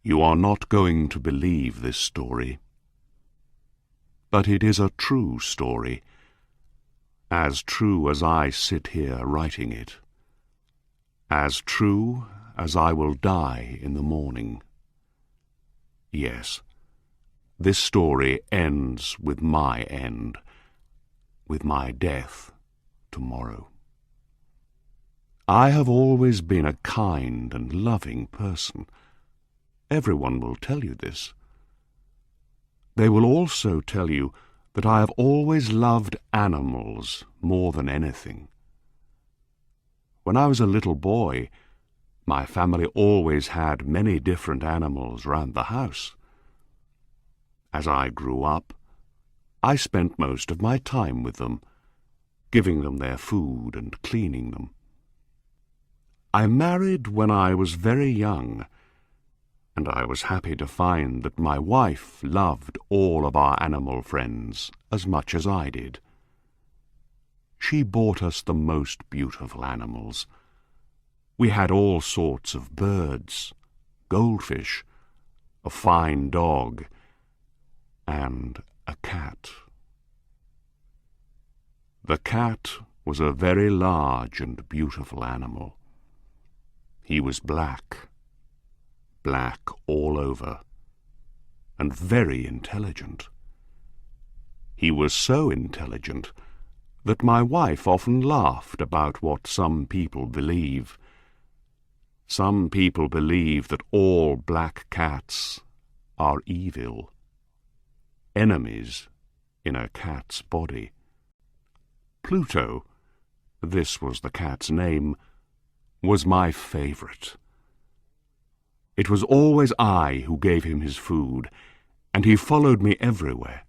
You are not going to believe this story, but it is a true story, as true as I sit here writing it, as true as I will die in the morning. Yes, this story ends with my end, with my death tomorrow. I have always been a kind and loving person. Everyone will tell you this. They will also tell you that I have always loved animals more than anything. When I was a little boy, my family always had many different animals round the house. As I grew up, I spent most of my time with them, giving them their food and cleaning them. I married when I was very young, and I was happy to find that my wife loved all of our animal friends as much as I did. She bought us the most beautiful animals. We had all sorts of birds, goldfish, a fine dog, and a cat. The cat was a very large and beautiful animal. He was black all over, and very intelligent. He was so intelligent that my wife often laughed about what some people believe. Some people believe that all black cats are evil, enemies in a cat's body. Pluto, this was the cat's name, was my favorite. It was always I who gave him his food, and he followed me everywhere.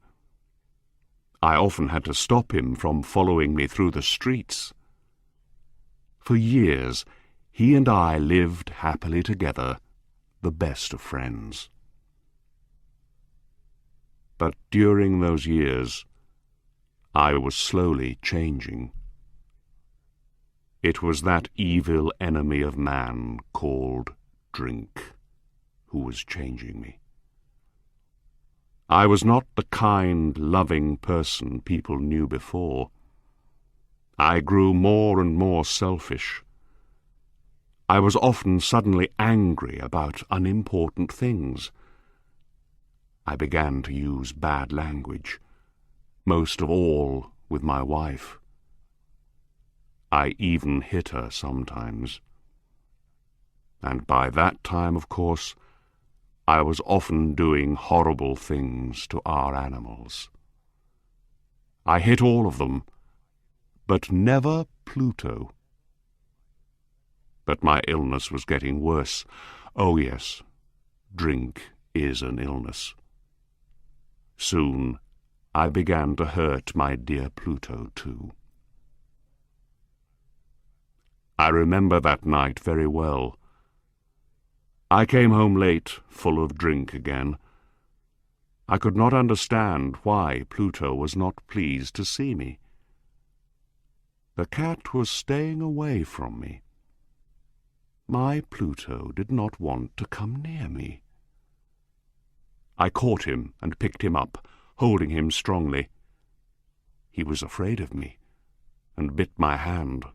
I often had to stop him from following me through the streets. For years, he and I lived happily together, the best of friends. But during those years, I was slowly changing. It was that evil enemy of man called drink who was changing me. I was not the kind, loving person people knew before. I grew more and more selfish. I was often suddenly angry about unimportant things. I began to use bad language, most of all with my wife. I even hit her sometimes. And by that time, of course, I was often doing horrible things to our animals. I hit all of them, but never Pluto. But my illness was getting worse. Oh yes, drink is an illness. Soon I began to hurt my dear Pluto too. I remember that night very well. I came home late, full of drink again. I could not understand why Pluto was not pleased to see me. The cat was staying away from me. My Pluto did not want to come near me. I caught him and picked him up, holding him strongly. He was afraid of me, and bit my hand.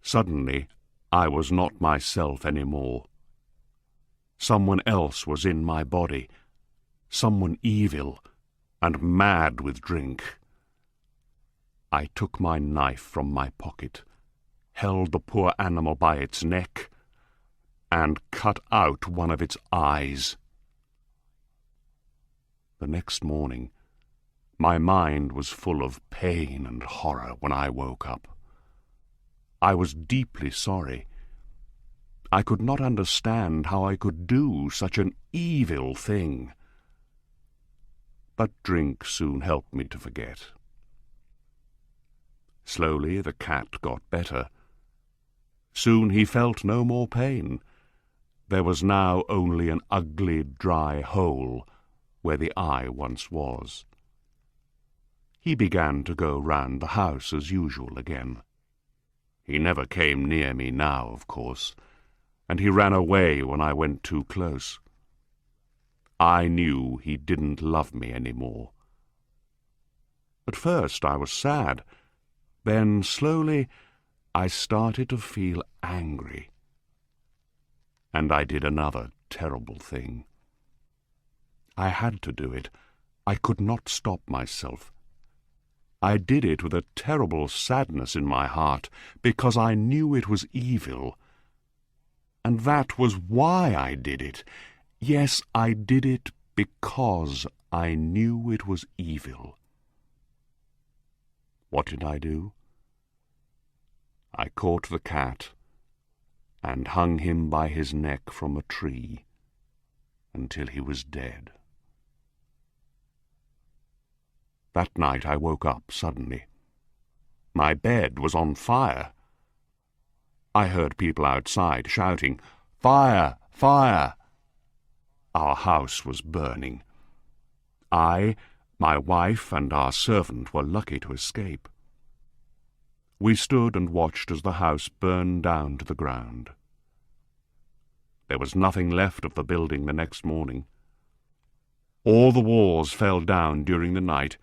Suddenly, I was not myself any more. Someone else was in my body, someone evil and mad with drink. I took my knife from my pocket, held the poor animal by its neck, and cut out one of its eyes. The next morning, my mind was full of pain and horror when I woke up. I was deeply sorry. I could not understand how I could do such an evil thing. But drink soon helped me to forget. Slowly the cat got better. Soon he felt no more pain. There was now only an ugly, dry hole where the eye once was. He began to go round the house as usual again. He never came near me now, of course, and he ran away when I went too close. I knew he didn't love me anymore. At first I was sad. Then, slowly, I started to feel angry. And I did another terrible thing. I had to do it. I could not stop myself. I did it with a terrible sadness in my heart, because I knew it was evil. And that was why I did it. Yes, I did it because I knew it was evil. What did I do? I caught the cat and hung him by his neck from a tree until he was dead. That night I woke up suddenly. My bed was on fire. I heard people outside shouting, "Fire! Fire!" Our house was burning. I, my wife, and our servant were lucky to escape. We stood and watched as the house burned down to the ground. There was nothing left of the building the next morning. All the walls fell down during the night,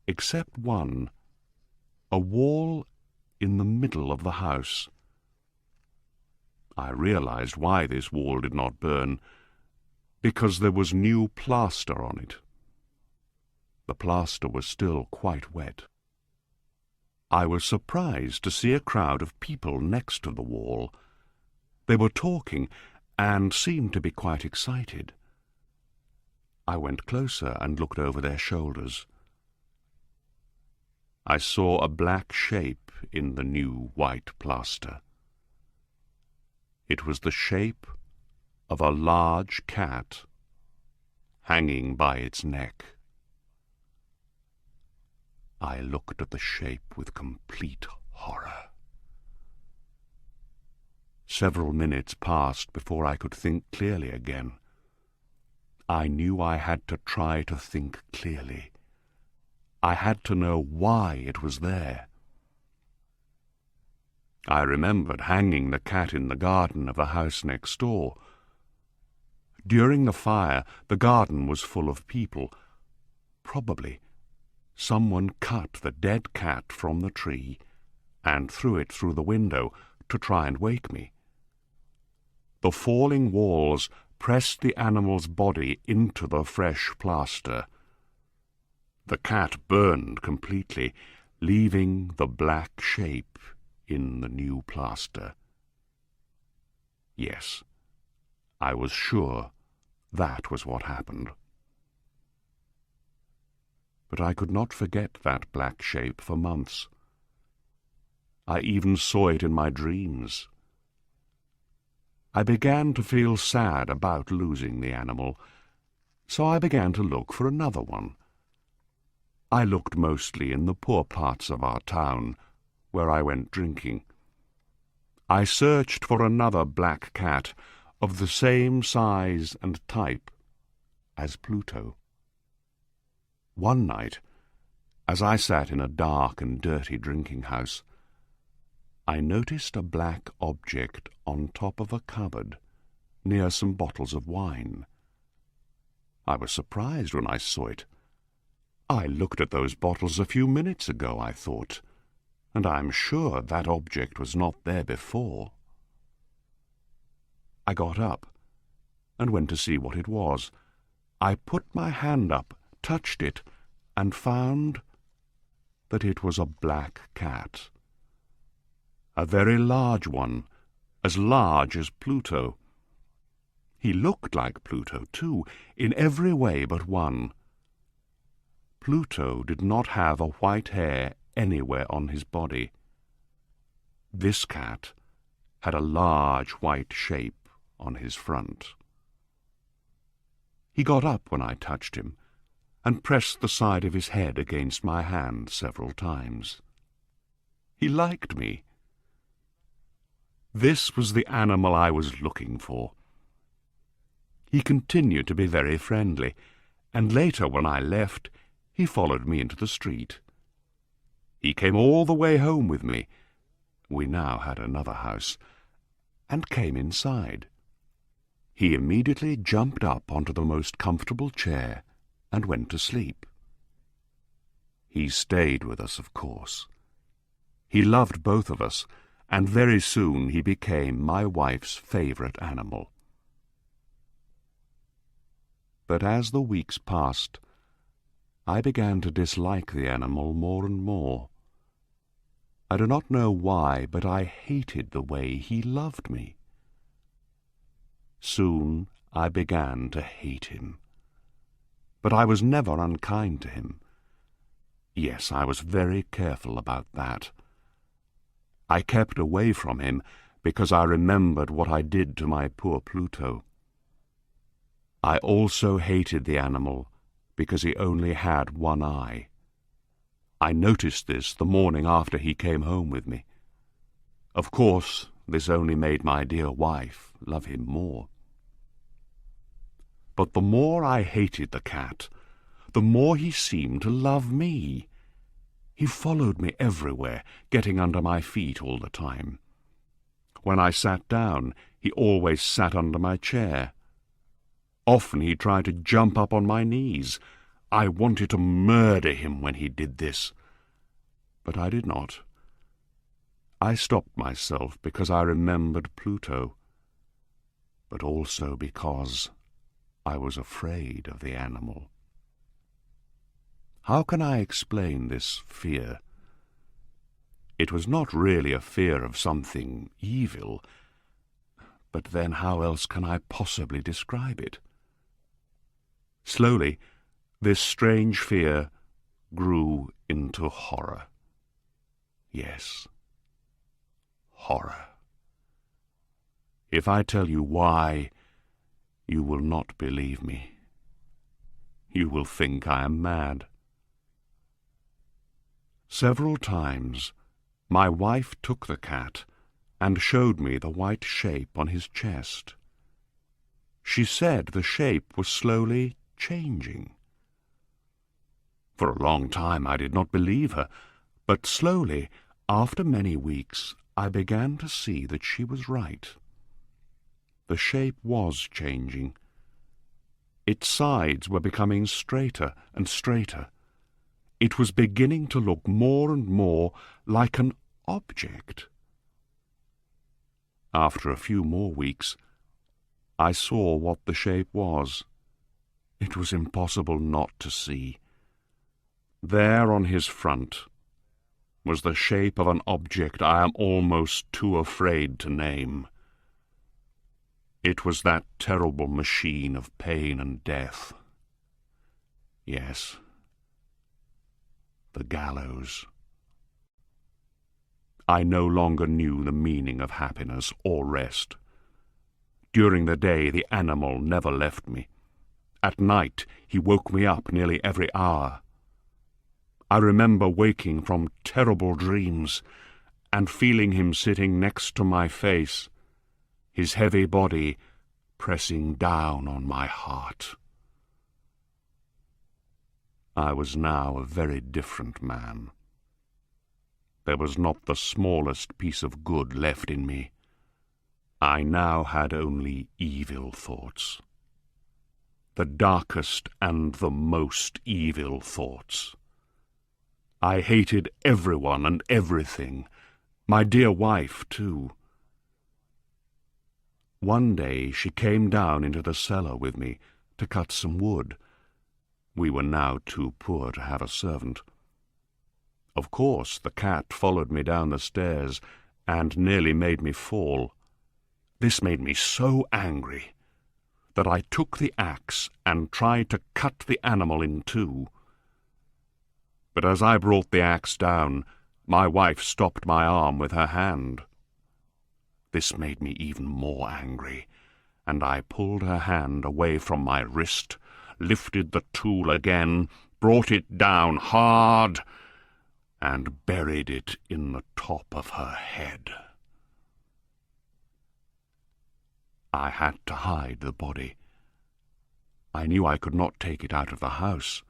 except one, a wall in the middle of the house. I realized why this wall did not burn, because there was new plaster on it. The plaster was still quite wet. I was surprised to see a crowd of people next to the wall. They were talking and seemed to be quite excited. I went closer and looked over their shoulders. I saw a black shape in the new white plaster. It was the shape of a large cat hanging by its neck. I looked at the shape with complete horror. Several minutes passed before I could think clearly again. I knew I had to try to think clearly. I had to know why it was there. I remembered hanging the cat in the garden of the house next door. During the fire, the garden was full of people. Probably someone cut the dead cat from the tree and threw it through the window to try and wake me. The falling walls pressed the animal's body into the fresh plaster. The cat burned completely, leaving the black shape in the new plaster. Yes, I was sure that was what happened. But I could not forget that black shape for months. I even saw it in my dreams. I began to feel sad about losing the animal, so I began to look for another one. I looked mostly in the poor parts of our town, where I went drinking. I searched for another black cat of the same size and type as Pluto. One night, as I sat in a dark and dirty drinking house, I noticed a black object on top of a cupboard near some bottles of wine. I was surprised when I saw it. I looked at those bottles a few minutes ago, I thought, and I'm sure that object was not there before. I got up and went to see what it was. I put my hand up, touched it, and found that it was a black cat. A very large one, as large as Pluto. He looked like Pluto, too, in every way but one. Pluto did not have a white hair anywhere on his body. This cat had a large white shape on his front. He got up when I touched him, and pressed the side of his head against my hand several times. He liked me. This was the animal I was looking for. He continued to be very friendly, and later, when I left, he followed me into the street. He came all the way home with me. We now had another house, and came inside. He immediately jumped up onto the most comfortable chair and went to sleep. He stayed with us, of course. He loved both of us, and very soon he became my wife's favorite animal. But as the weeks passed, I began to dislike the animal more and more. I do not know why, but I hated the way he loved me. Soon I began to hate him. But I was never unkind to him. Yes, I was very careful about that. I kept away from him because I remembered what I did to my poor Pluto. I also hated the animal because he only had one eye. I noticed this the morning after he came home with me. Of course, this only made my dear wife love him more. But the more I hated the cat, the more he seemed to love me. He followed me everywhere, getting under my feet all the time. When I sat down, he always sat under my chair. Often he tried to jump up on my knees. I wanted to murder him when he did this. But I did not. I stopped myself because I remembered Pluto, but also because I was afraid of the animal. How can I explain this fear? It was not really a fear of something evil, but then how else can I possibly describe it? Slowly, this strange fear grew into horror. Yes, horror. If I tell you why, you will not believe me. You will think I am mad. Several times, my wife took the cat and showed me the white shape on his chest. She said the shape was slowly changing. For a long time I did not believe her, but slowly, after many weeks, I began to see that she was right. The shape was changing. Its sides were becoming straighter and straighter. It was beginning to look more and more like an object. After a few more weeks, I saw what the shape was. It was impossible not to see. There on his front was the shape of an object I am almost too afraid to name. It was that terrible machine of pain and death. Yes, the gallows. I no longer knew the meaning of happiness or rest. During the day, the animal never left me. At night, he woke me up nearly every hour. I remember waking from terrible dreams and feeling him sitting next to my face, his heavy body pressing down on my heart. I was now a very different man. There was not the smallest piece of good left in me. I now had only evil thoughts. The darkest and the most evil thoughts. I hated everyone and everything, my dear wife, too. One day she came down into the cellar with me to cut some wood. We were now too poor to have a servant. Of course, the cat followed me down the stairs and nearly made me fall. This made me so angry that I took the axe and tried to cut the animal in two. But as I brought the axe down, my wife stopped my arm with her hand. This made me even more angry, and I pulled her hand away from my wrist, lifted the tool again, brought it down hard, and buried it in the top of her head. I had to hide the body. I knew I could not take it out of the house.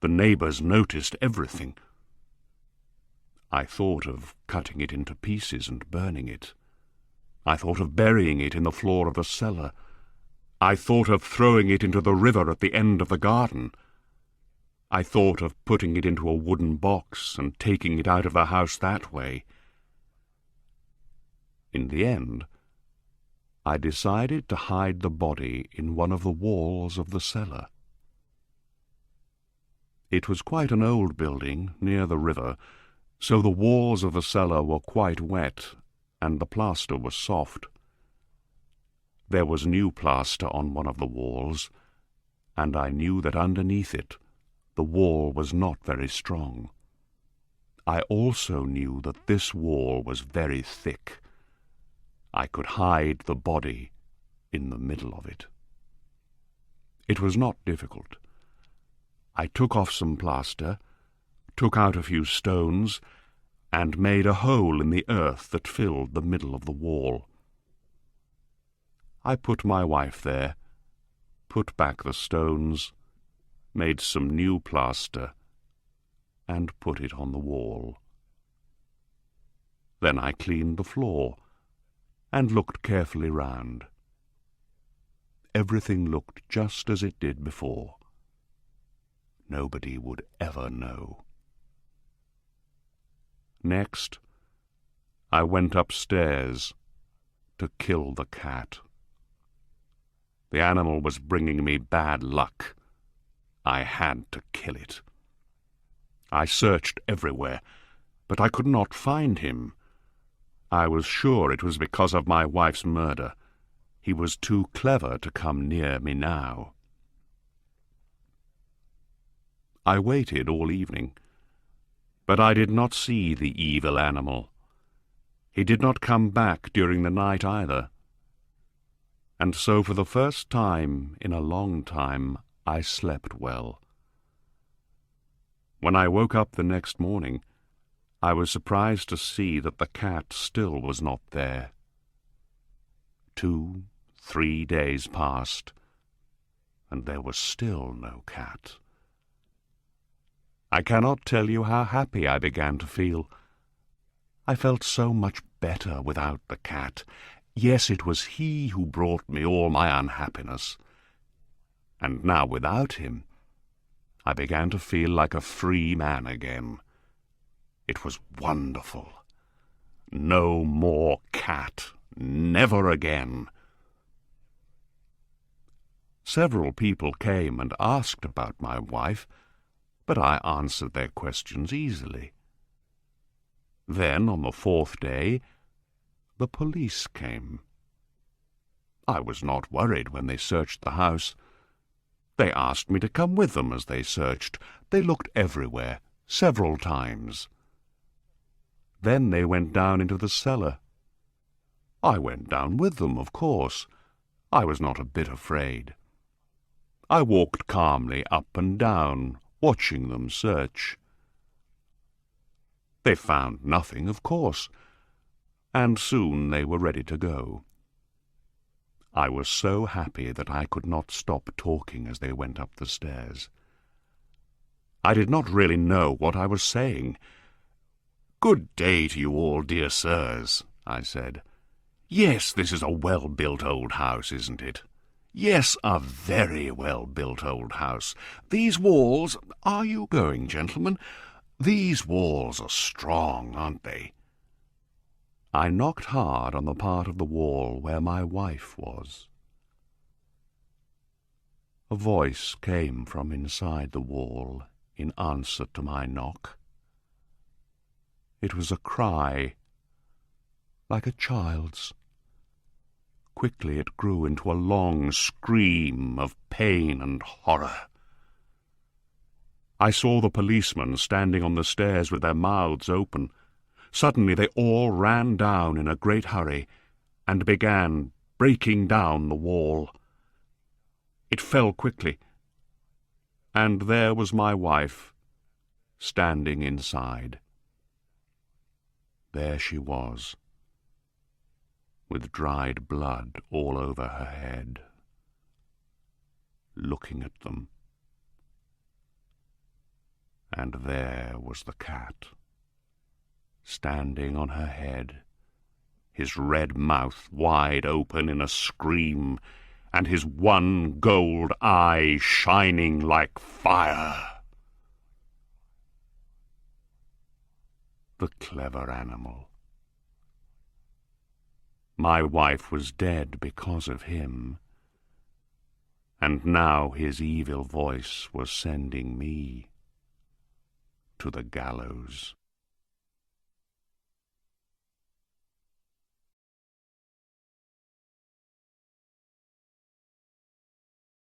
The neighbors noticed everything. I thought of cutting it into pieces and burning it. I thought of burying it in the floor of the cellar. I thought of throwing it into the river at the end of the garden. I thought of putting it into a wooden box and taking it out of the house that way. In the end, I decided to hide the body in one of the walls of the cellar. It was quite an old building near the river, so the walls of the cellar were quite wet and the plaster was soft. There was new plaster on one of the walls, and I knew that underneath it the wall was not very strong. I also knew that this wall was very thick. I could hide the body in the middle of it. It was not difficult. I took off some plaster, took out a few stones, and made a hole in the earth that filled the middle of the wall. I put my wife there, put back the stones, made some new plaster, and put it on the wall. Then I cleaned the floor and looked carefully round. Everything looked just as it did before. Nobody would ever know. Next, I went upstairs to kill the cat. The animal was bringing me bad luck. I had to kill it. I searched everywhere, but I could not find him. I was sure it was because of my wife's murder. He was too clever to come near me now. I waited all evening, but I did not see the evil animal. He did not come back during the night either. And so for the first time in a long time I slept well. When I woke up the next morning, I was surprised to see that the cat still was not there. 2, 3 days passed, and there was still no cat. I cannot tell you how happy I began to feel. I felt so much better without the cat. Yes, it was he who brought me all my unhappiness. And now without him, I began to feel like a free man again. It was wonderful. No more cat. Never again. Several people came and asked about my wife, but I answered their questions easily. Then, on the 4th day, the police came. I was not worried when they searched the house. They asked me to come with them as they searched. They looked everywhere, several times. Then they went down into the cellar. I went down with them, of course. I was not a bit afraid. I walked calmly up and down, watching them search. They found nothing, of course, and soon they were ready to go. I was so happy that I could not stop talking as they went up the stairs. I did not really know what I was saying. "Good day to you all, dear sirs," I said. "Yes, this is a well-built old house, isn't it? Yes, a very well-built old house. These walls— Are you going, gentlemen? These walls are strong, aren't they?" I knocked hard on the part of the wall where my wife was. A voice came from inside the wall in answer to my knock. It was a cry, like a child's. Quickly it grew into a long scream of pain and horror. I saw the policemen standing on the stairs with their mouths open. Suddenly they all ran down in a great hurry and began breaking down the wall. It fell quickly, and there was my wife standing inside. There she was, with dried blood all over her head, looking at them. And there was the cat, standing on her head, his red mouth wide open in a scream, and his one gold eye shining like fire. The clever animal. My wife was dead because of him, and now his evil voice was sending me to the gallows.